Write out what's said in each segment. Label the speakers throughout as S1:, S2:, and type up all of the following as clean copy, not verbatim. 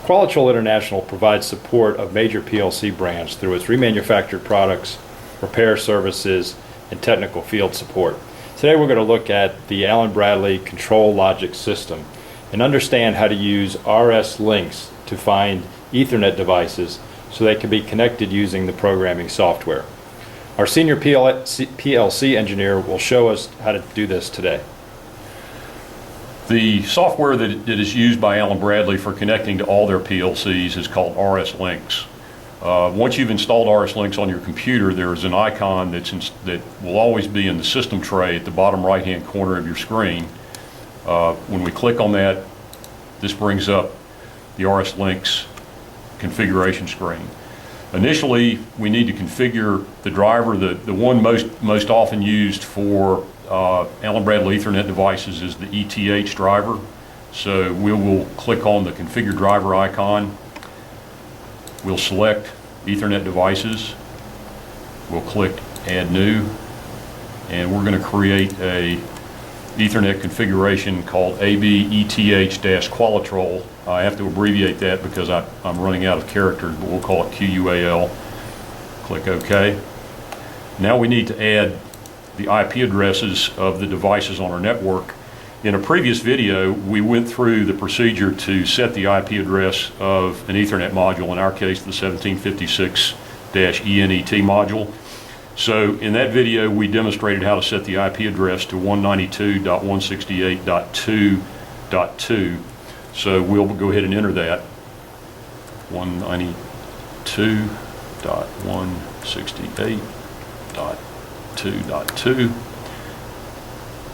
S1: Qualitrol International provides support of major PLC brands through its remanufactured products, repair services, and technical field support. Today we're going to look at the Allen Bradley ControlLogix system and understand how to use RSLinx to find Ethernet devices so they can be connected using the programming software. Our senior PLC engineer will show us how to do this today.
S2: The software that is used by Allen Bradley for connecting to all their PLCs is called RSLinx. Once you've installed RSLinx on your computer, there's an icon that will always be in the system tray at the bottom right hand corner of your screen. When we click on that, this brings up the RSLinx configuration screen. Initially, we need to configure the driver. The one most often used for Allen Bradley Ethernet devices is the ETH driver. So we will click on the configure driver icon. We'll select Ethernet devices. We'll click add new, and we're going to create a Ethernet configuration called ABETH-Qualitrol. I have to abbreviate that because I'm running out of characters, but we'll call it QUAL. Click OK. Now we need to add the IP addresses of the devices on our network. In a previous video, we went through the procedure to set the IP address of an Ethernet module, in our case the 1756-ENET module. So in that video, we demonstrated how to set the IP address to 192.168.2.2. So we'll go ahead and enter that, 192.168.2.2.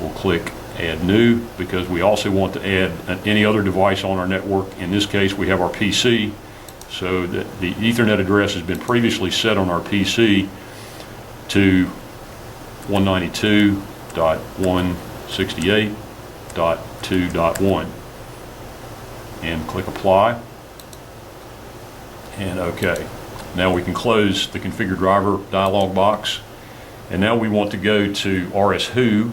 S2: We'll click add new because we also want to add any other device on our network. In this case, we have our PC. So that the Ethernet address has been previously set on our PC to 192.168.2.1, and click apply and OK. Now we can close the configure driver dialog box, and now we want to go to RSWho.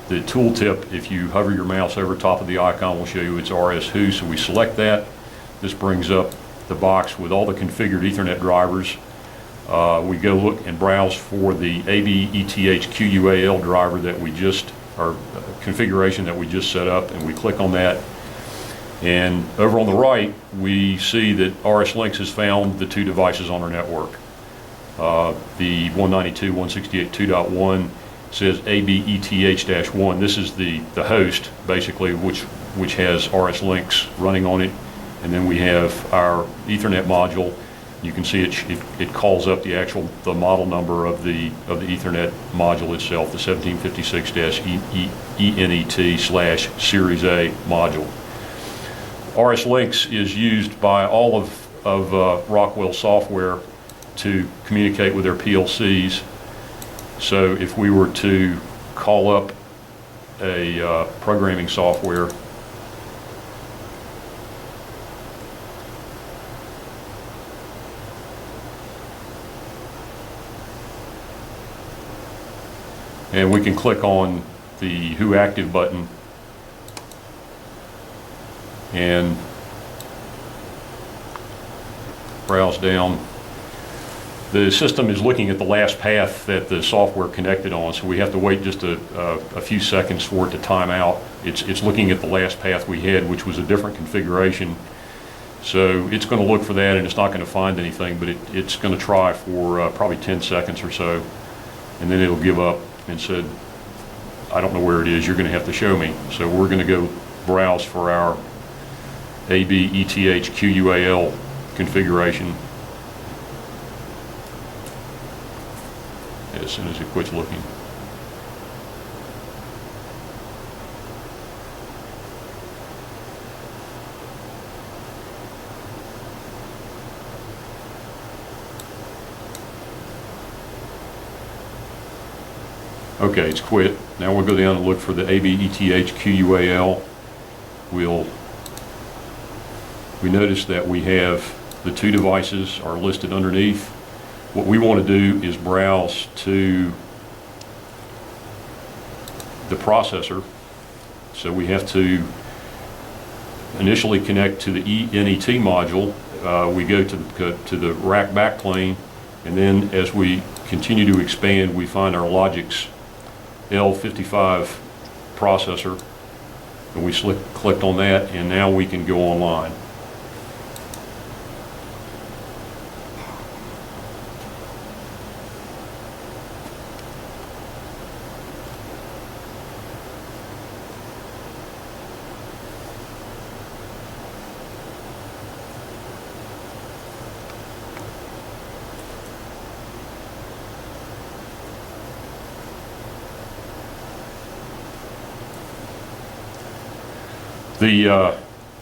S2: The tooltip, if you hover your mouse over top of the icon, will show you it's RSWho. So we select that. This brings up the box with all the configured Ethernet drivers. We go look and browse for the ABETH-QUAL driver that we just, or configuration that we just set up, and we click on that. And over on the right, we see that RSLinx has found the two devices on our network. The 192.168.2.1 says ABETH-1. This is the host, basically, which has RSLinx running on it. And then we have our Ethernet module. You can see it calls up the model number of the Ethernet module itself, the 1756-ENET/Series A module. RSLinx is used by all of Rockwell software to communicate with their PLCs. So if we were to call up a programming software, and we can click on the Who Active button and browse down. The system is looking at the last path that the software connected on, so we have to wait just a few seconds for it to time out. It's looking at the last path we had, which was a different configuration. So it's going to look for that, and it's not going to find anything, but it's going to try for probably 10 seconds or so, and then it'll give up and said, I don't know where it is, you're going to have to show me. So we're going to go browse for our ABETH-QUAL configuration as soon as it quits looking. Okay, it's quit. Now we'll go down and look for the ABETH-QUAL. We notice that we have the two devices are listed underneath. What we want to do is browse to the processor. So we have to initially connect to the NET module. We go to the rack backplane, and then as we continue to expand, we find our Logix L55 processor, and we clicked on that, and now we can go online. The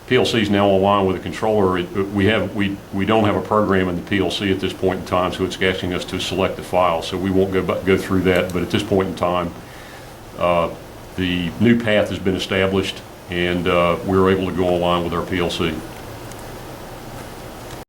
S2: PLC is now online with a controller. We don't have a program in the PLC at this point in time, so it's asking us to select the file. So we won't go through that. But at this point in time, the new path has been established, and we're able to go online with our PLC.